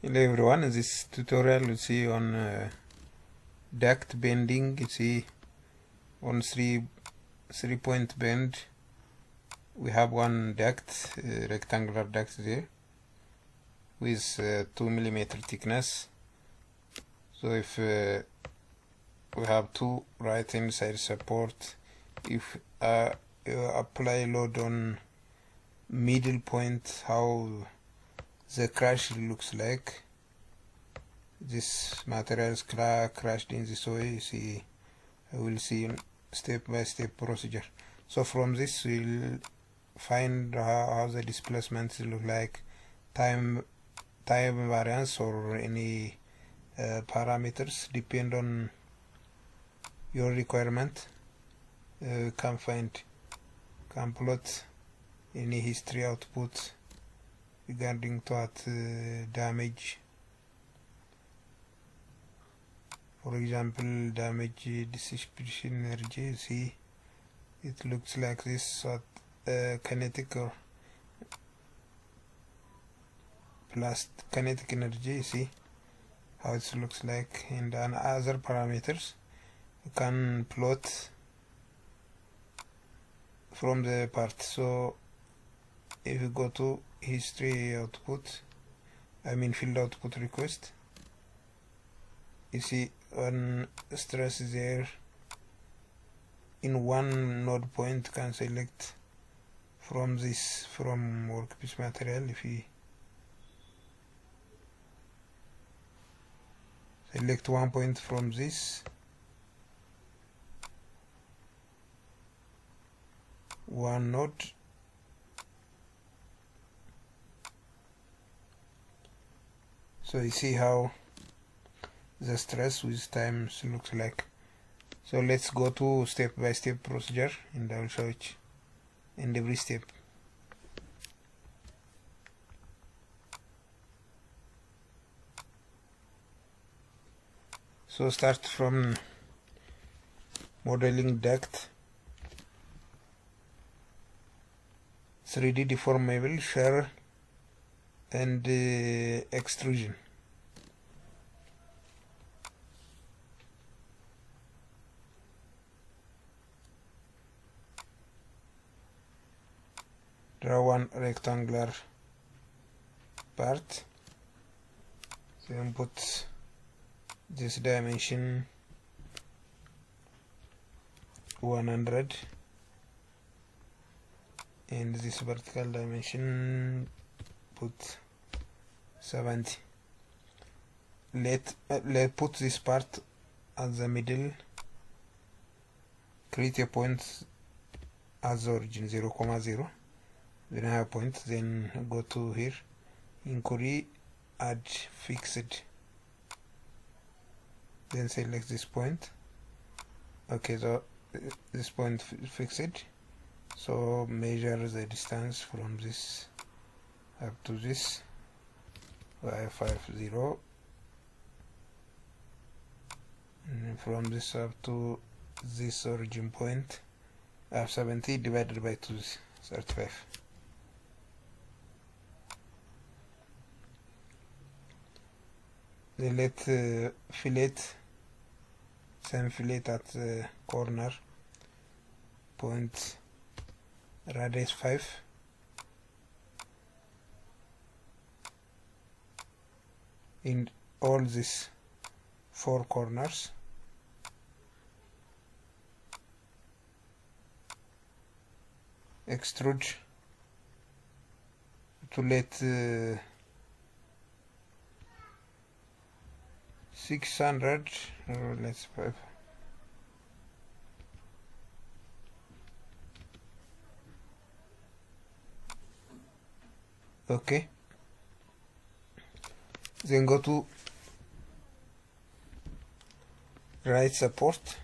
Hello everyone, in this tutorial you see on duct bending. You see on three point bend we have one duct, rectangular duct there with 2mm thickness. So if we have two right hand side support, if you apply load on middle point, how the crash looks like. This material is crashed in this way. You see, I will see step by step procedure. So from this we'll find how the displacements look like, time variance or any parameters depend on your requirement. Can plot any history output regarding to damage. For example, damage dissipation energy. See, it looks like this kinetic or plus kinetic energy. See how it looks like, and other parameters you can plot from the part. So if you go to history output, field output request, you see one stress is there in one node point. Can select from workpiece material. If you select one point from this one node, so you see how the stress with times looks like. So let's go to step by step procedure and I will show it in every step. So start from modeling duct, 3D deformable, shear and extrusion. Draw one rectangular part, then put this dimension 100 and this vertical dimension put 70. Let put this part at the middle, create a point as the origin 0, 0. Then I have a point, then go to here, inquiry, add fixed, then select this point. Okay, so this point fixed, so measure the distance from this up to this by 50, and from this up to this origin point of 70 divided by 2 is 35. Then let fillet, same fillet at the corner, point radius 5, in all these 4 corners. Extrude to let 600, let's 5. Okay, then go to right support,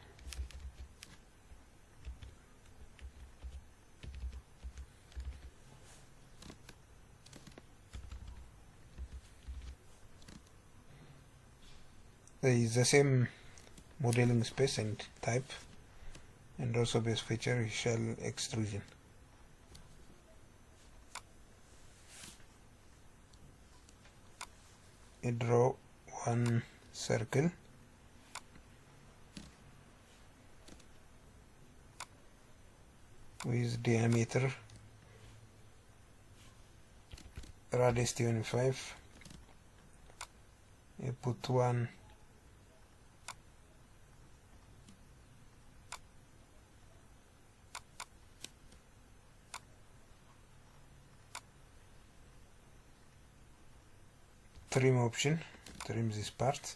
there is the same modeling space and type, and also base feature shell extrusion. draw one circle with diameter radius 25. I put one trim option, trim this part.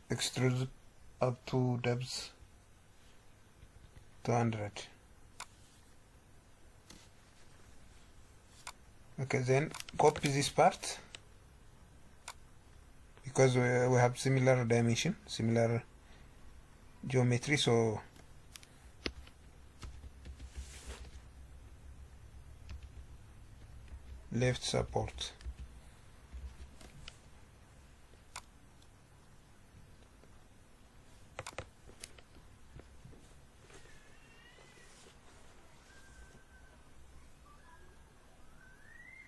Extrude up to depth 200. Okay, then copy this part because we have similar dimension, similar geometry, so left support.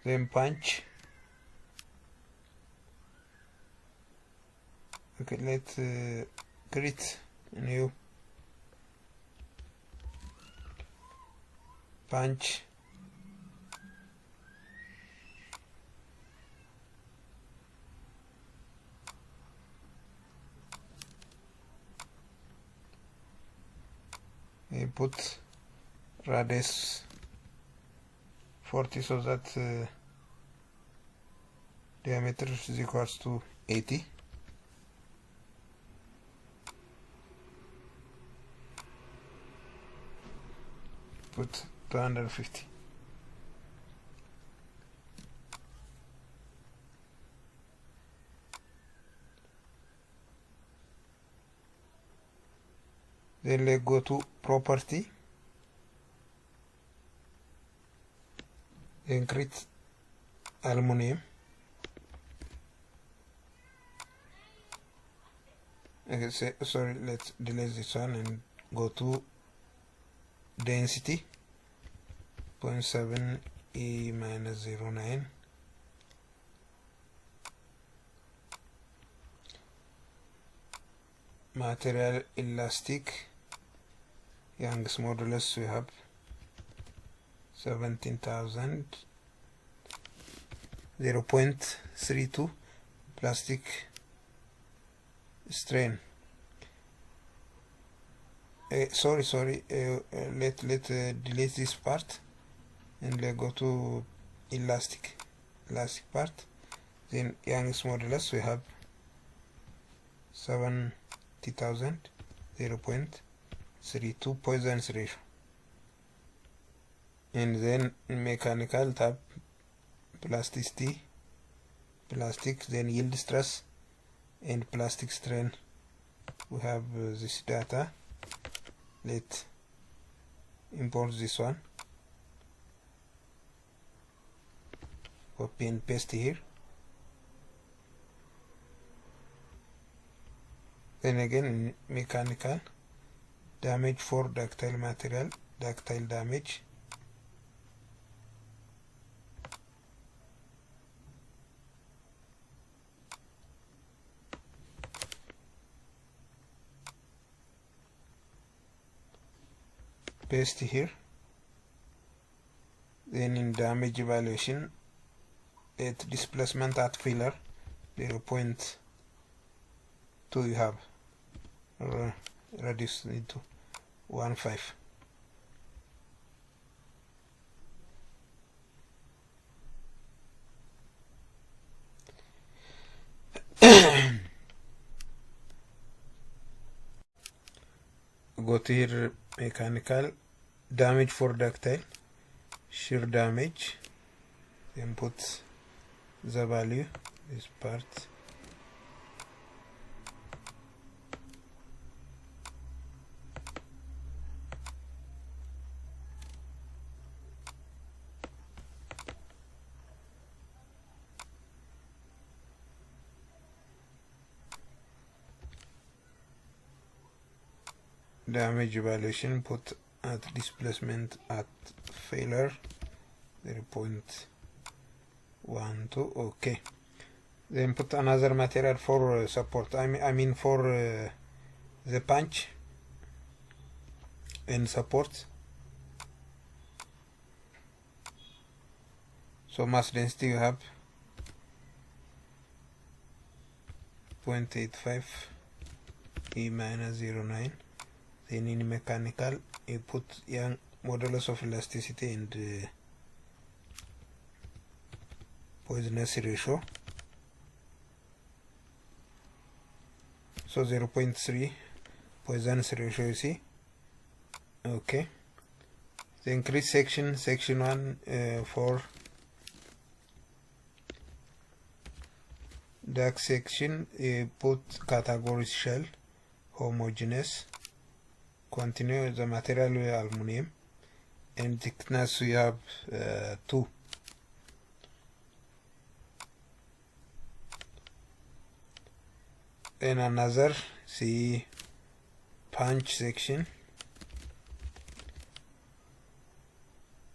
Then punch. Okay, let's create a new punch. I put radius 40 so that diameter is equals to 80. Put 250. Then let's go to property, then create aluminum. Okay, sorry, let's delete this one and go to density 0.7 E minus 0.9. Material elastic, Young's modulus we have 17,000. 0.32 plastic strain. Sorry, let delete this part and let's go to elastic part. Then Young's modulus we have 70,000. 0.32 Poisson's ratio. And then mechanical tab, plasticity, plastic, then yield stress and plastic strain. We have this data. Let's import this one, copy and paste here. Then again mechanical damage for ductile material, ductile damage. Paste here. Then in damage evaluation, at displacement at filler 0.2 you have reduce into 1.5. Go to here, mechanical damage for ductile, shear damage, then put the value, this part. Damage evaluation, put at displacement at failure 0.12. Okay, then put another material for support. I mean for the punch and support. So mass density you have 0.85 E minus 0.9. Then in mechanical you put Young modulus of elasticity and poisonous ratio. So 0.3 Poisson's ratio, you see. Okay, the increase section 1 for Duct section, put categories shell homogeneous. Continue the material with aluminum and thickness we have 2. Then another, see, punch section,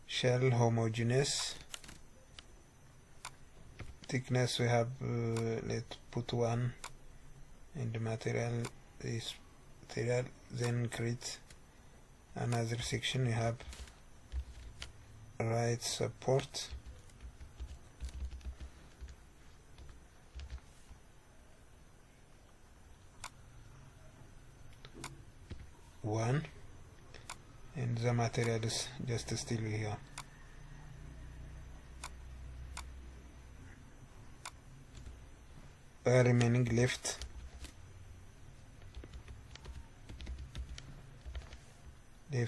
shell homogeneous, thickness we have let's put 1, and the material is material. Then create another section, we have right support, one, and the material is just still here. Remaining left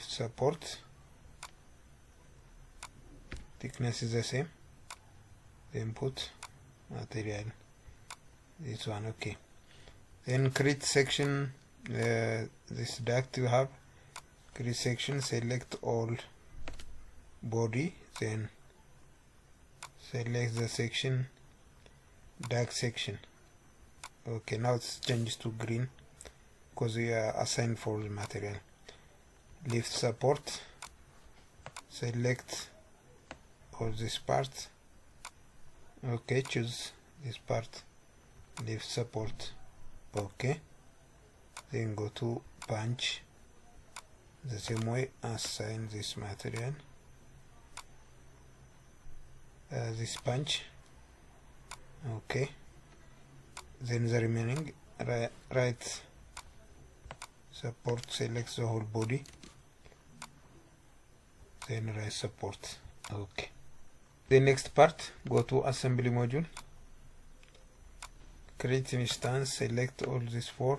support, thickness is the same, then put material this one. Okay, then create section, this duct you have, create section, select all body, then select the section duct section. Okay, now it's changed to green because we are assigned for the material. Lift support, select all this part. Okay, choose this part, lift support. Okay, then go to punch, the same way, assign this material, this punch. Okay, then the remaining right support, select the whole body, then right support. Okay, the next part, go to assembly module, create instance, select all these 4.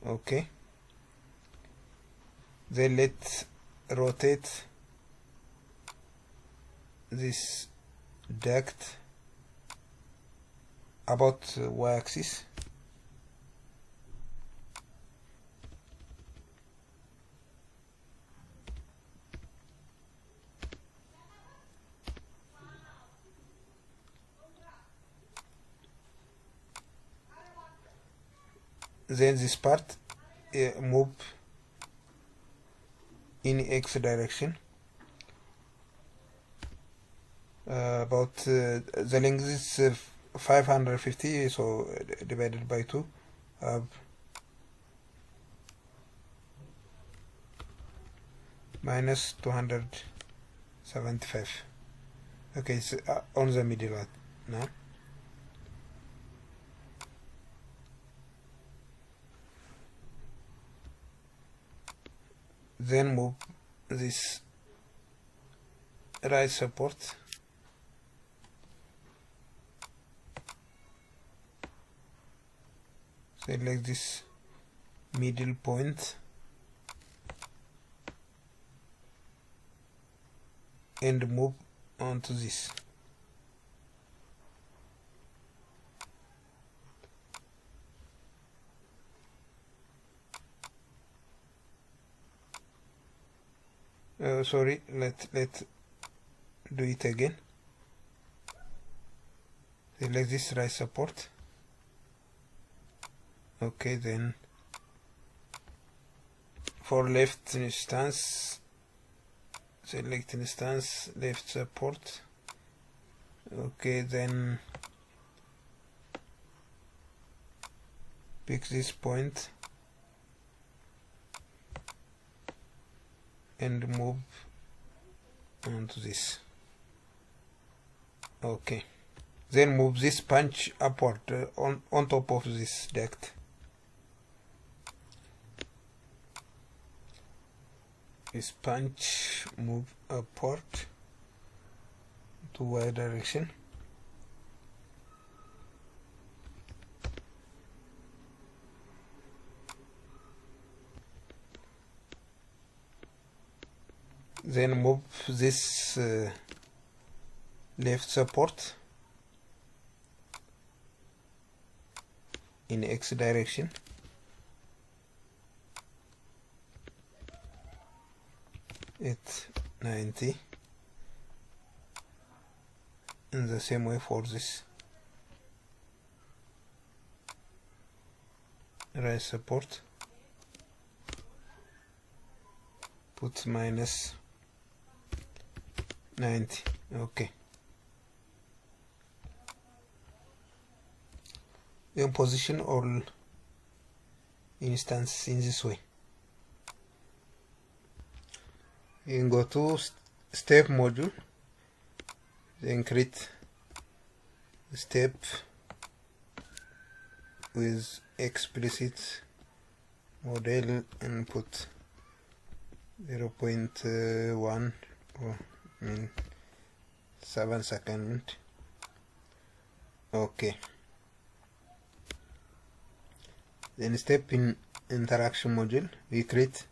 Okay, then let's rotate this duct about y-axis. Then this part move in x direction. About the length is 550, so divided by 2, minus 275. Okay, it's on the middle now. Then move this right support, select this middle point and move onto this. Sorry, let do it again. Select this right support. Okay, then for left instance, select instance, left support. Okay, then pick this point and move onto this. Okay, then move this punch upward on top of this duct. This punch move upward to y direction. Then move this left support in X direction. At 90, in the same way for this right support. Put minus 90. Okay, then position all instances in this way. You can go to step module, then create step with explicit model and put 0.1 or 7 seconds. Okay, then step in interaction module, we create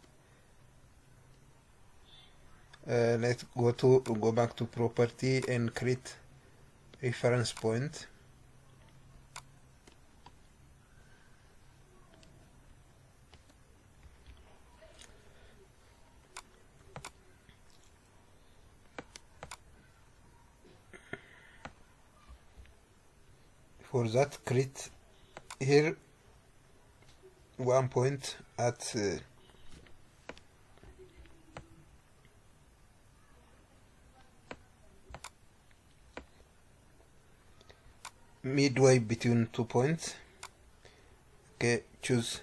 let's go back to property and create reference point. For that, create here one point at midway between 2 points. Okay, choose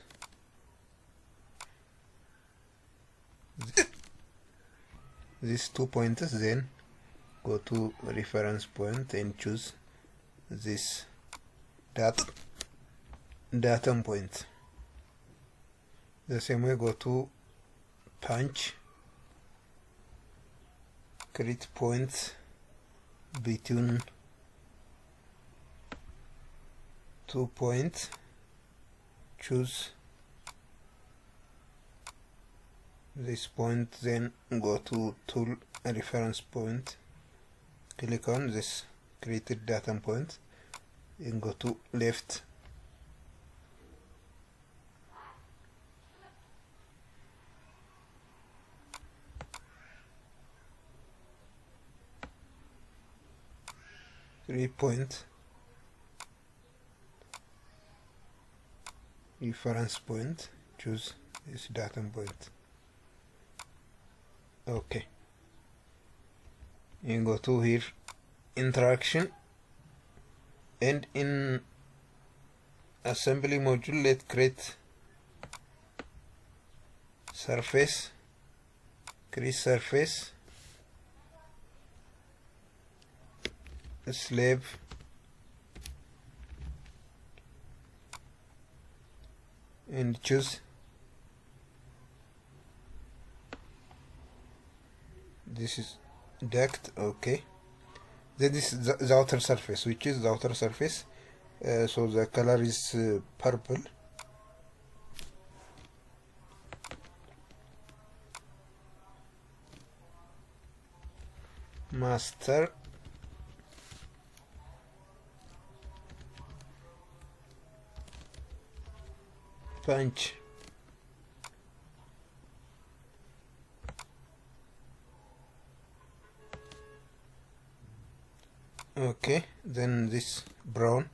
these 2 pointers, then go to reference point and choose this datum point. The same way, go to punch, create points between 2 points, choose this point, then go to tool reference point, click on this created datum point and go to left. Point reference point, choose this datum point. Okay, you go to here interaction, and in assembly module let's create surface, create surface, slab, and choose this is duct. Okay, then this is the outer surface, which is the outer surface, so the color is purple. Master, punch, okay, then this brown,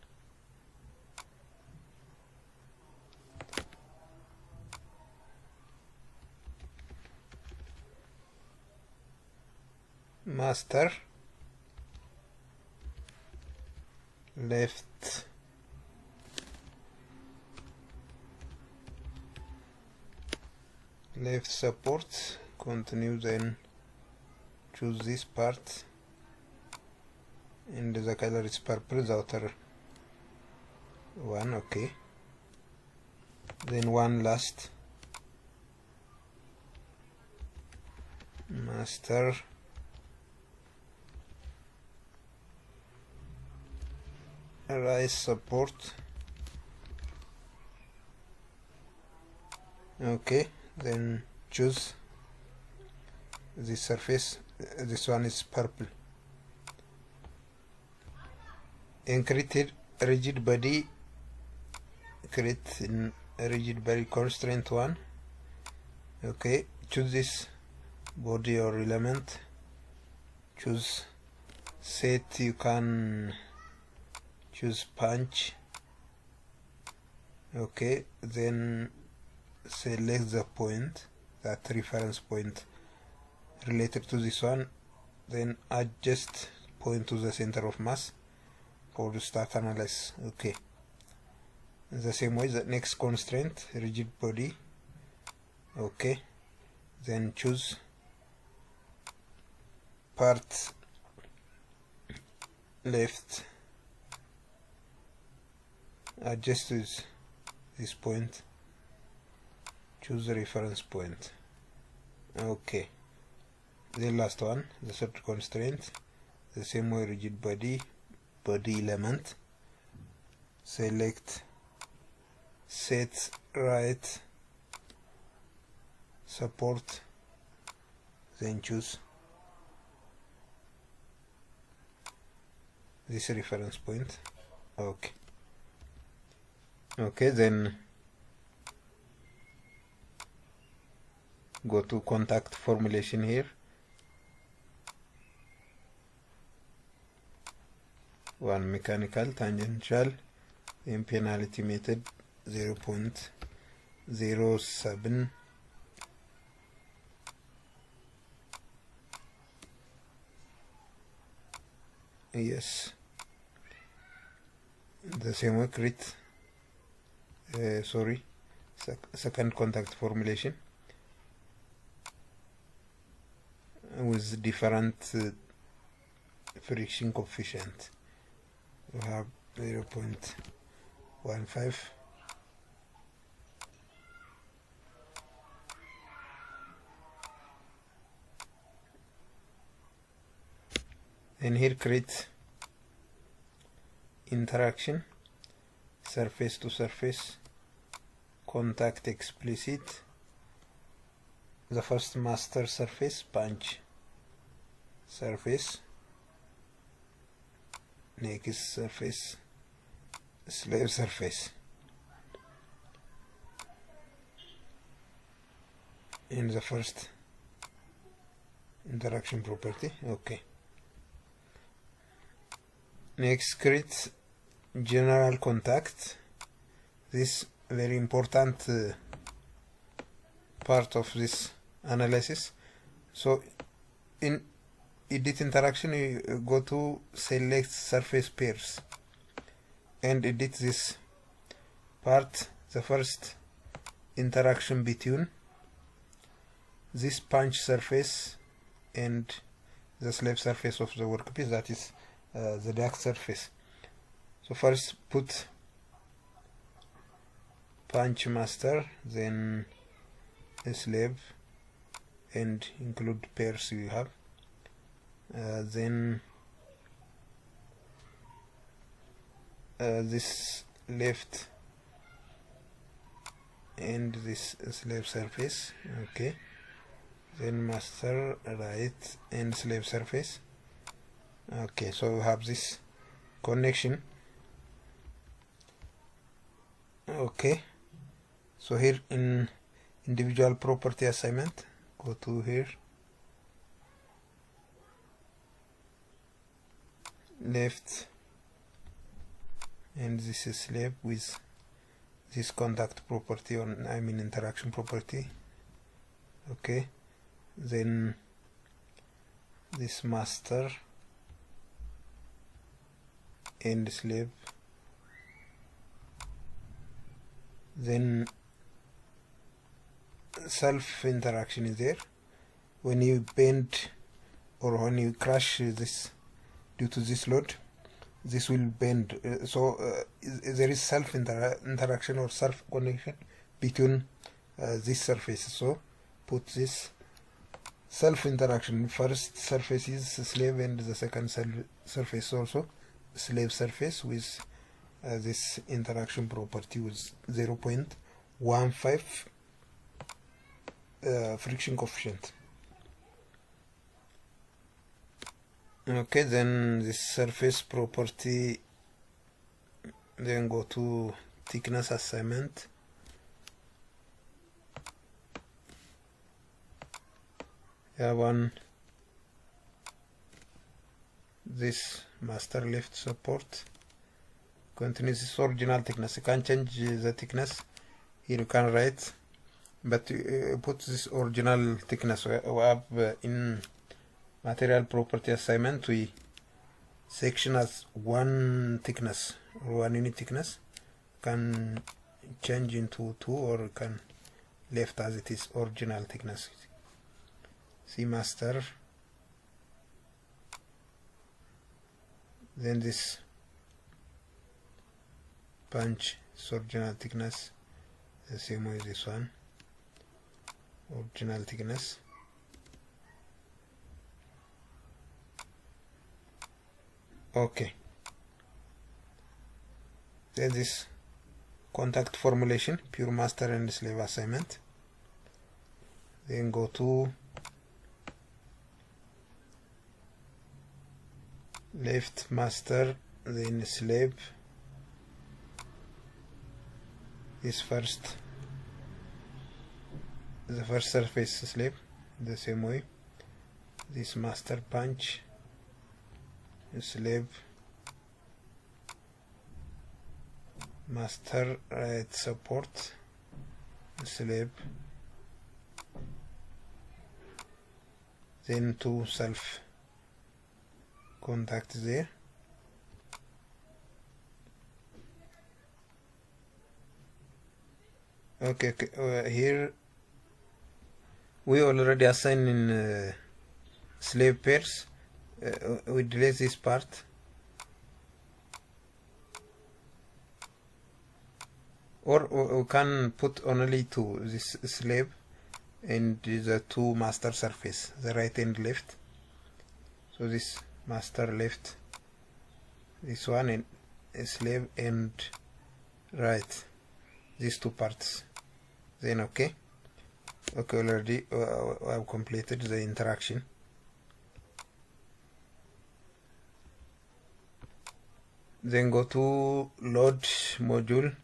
master, left support, continue, then choose this part, and the color is purple, the outer one. Okay, then one last, master, right support. Okay, then choose this surface. This one is purple. And create rigid body, create rigid body constraint 1. Okay, choose this body or element, choose set, you can choose punch. Okay, then select the point, that reference point related to this one, then adjust point to the center of mass for the start analysis. Okay, the same way the next constraint, rigid body. Okay, then choose part left, adjust this point, choose the reference point. Okay, the last one, the third constraint, the same way, rigid body element, select set right support, then choose this reference point. Okay, then go to contact formulation here, one mechanical tangential, then penalty method 0.07, yes, the same way, create second contact formulation with different friction coefficient. We have 0.15, and here create interaction, surface to surface, contact explicit, the first master surface, punch surface, next surface, slave surface, in the first interaction property. Okay, next create general contact, this very important part of this analysis. So in edit interaction, you go to select surface pairs and edit this part, the first interaction between this punch surface and the slab surface of the workpiece, that is the duct surface. So first put punch master, then a slab, and include pairs you have, then this left and this slab surface. Okay, then master right and slab surface. Okay, so we have this connection. Okay, so here in individual property assignment, go to here, left, and this is slab with this contact property on, interaction property. Okay, then this master and slab, then self interaction is there. When you bend or when you crush this due to this load, this will bend. There is self interaction or self connection between these surfaces. So put this self interaction. First surface is slab and the second surface also slab surface with this interaction property with 0.15 friction coefficient. Okay, then this surface property, then go to thickness assignment. One, this master left support continues this original thickness. You can change the thickness here, you can write, but put this original thickness. We have in material property assignment, we section as one thickness or 1 unit thickness, can change into 2 or can left as it is original thickness. See master, then this punch is original thickness, the same way as this one, original thickness. Okay, then this contact formulation, pure master and slave assignment. Then go to left master, then slab, this the first surface slab, the same way, this master punch, slab, master right support, slab, then 2 self contact there. Okay, here we already assign in slave pairs. We delete this part. Or we can put only 2, this slave and the 2 master surface, the right and left. So this master left, this one, and slave and right, these 2 parts. Then okay, already I have completed the interaction. Then go to load module,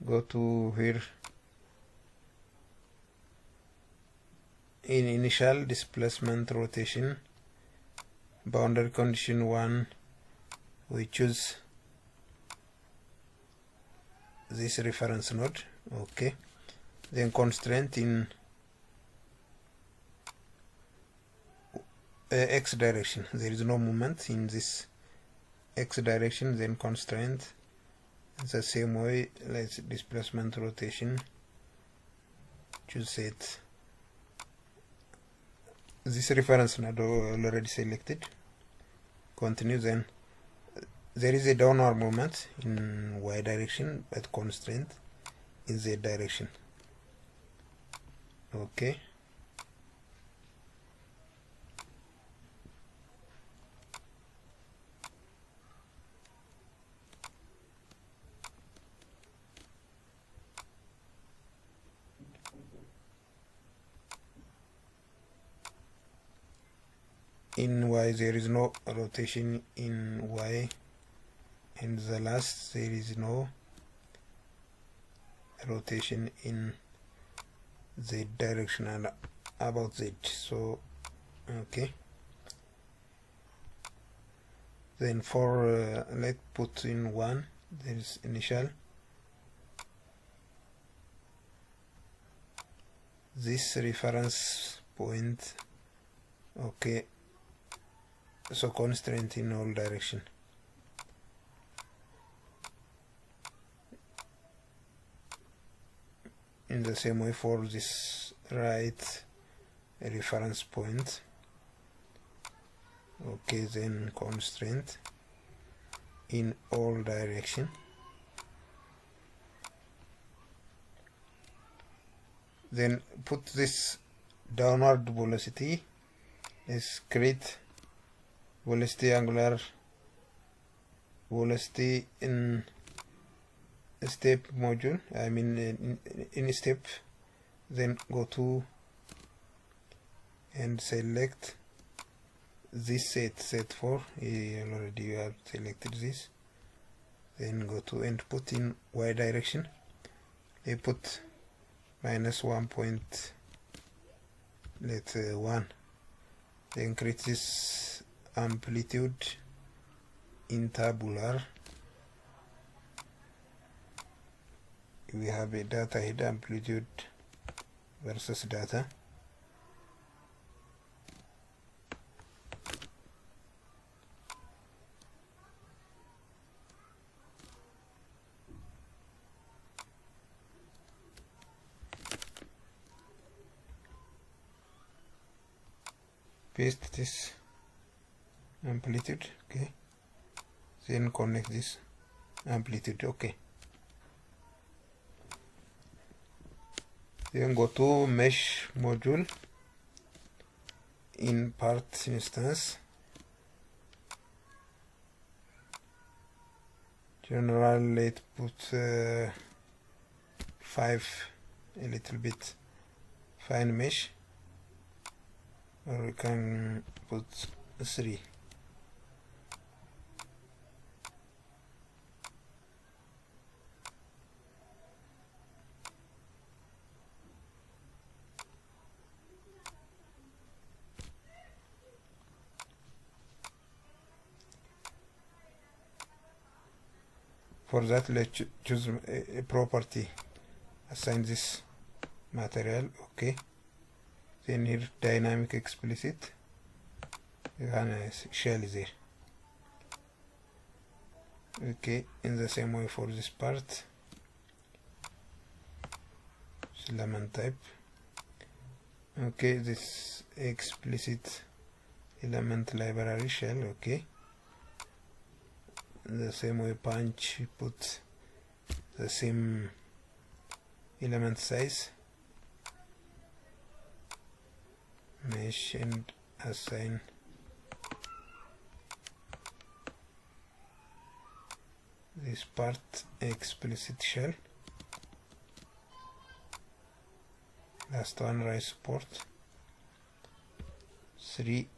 go to here in initial displacement rotation, boundary condition 1, we choose this reference node. Okay, then constraint in x direction, there is no movement in this x direction, then constraint the same way, let's displacement rotation, choose it. This reference node already selected, continue. Then there is a downward movement in y direction but constraint in z direction. Okay, in y there is no rotation in y, and the last there is no rotation in z direction and about z. So okay, then for let's put in 1, there is initial, this reference point Okay, so constraint in all direction. In the same way for this right reference point. Okay, then constraint in all direction. Then put this downward velocity. Let's create velocity, angular velocity in step module, I mean in step. Then go to and select this set 4. Already you have selected this. Then go to and put in y direction. They put -1. Let's 1. Then create this amplitude in tabular. We have a data head, amplitude versus data. Paste this amplitude, okay. Then connect this amplitude, okay. Then go to mesh module in part instance, general, let's put 5, a little bit fine mesh, or we can put 3. For that, let's choose a property, assign this material, okay. Then here dynamic explicit, you can shell there, okay. In the same way for this part, element type, okay. This explicit element library shell, okay. In the same way punch, put the same element size, mesh, and assign this part explicit shell. Last one, rise support, 3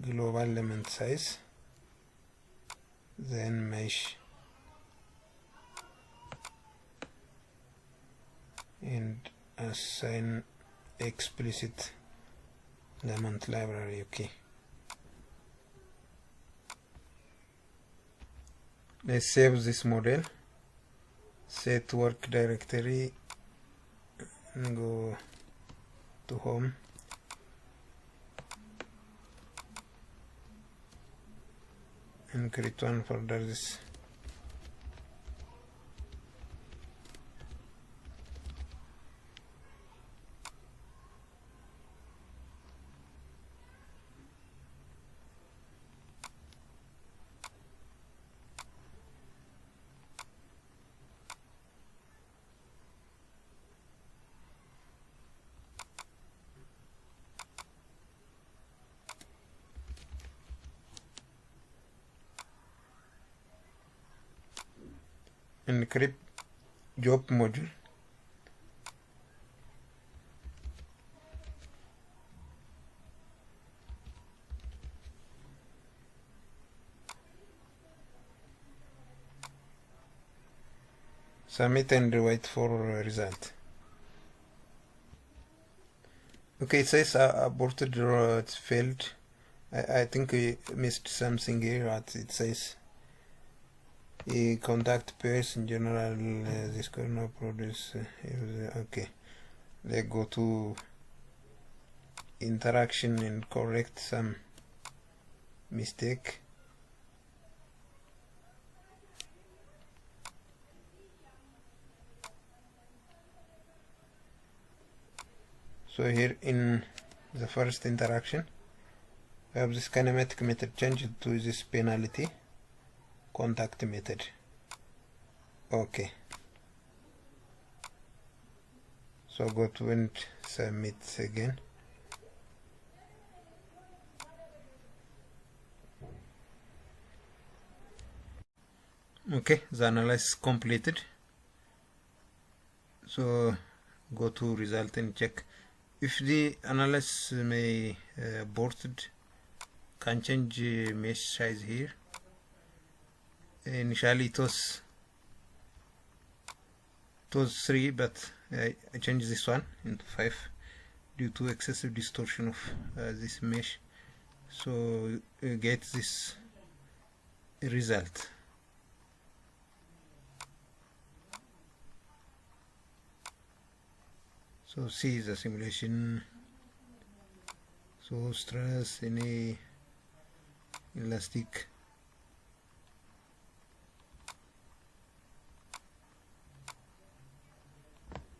global element size, then mesh, and assign explicit element library, okay. Let's save this model, set work directory, and go to home, and create one folder, this and create job module. Submit and wait for result. Okay, it says aborted or it's failed. I think we missed something here. It says contact pairs in general, this could not produce. Okay, let's go to interaction and correct some mistake. So here in the first interaction we have this kinematic method changed to this penalty contact method. Okay, so go to and submit again. Okay, the analysis completed. So go to result and check if the analysis may aborted. Can change mesh size here. Initially it was 3, but I changed this one into 5 due to excessive distortion of this mesh, so you get this result. So see the simulation. So stress, any elastic,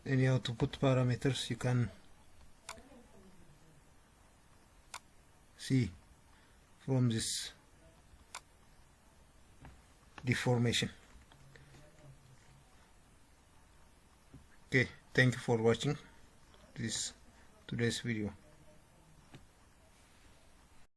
any output parameters you can see from this deformation. Okay, thank you for watching today's video.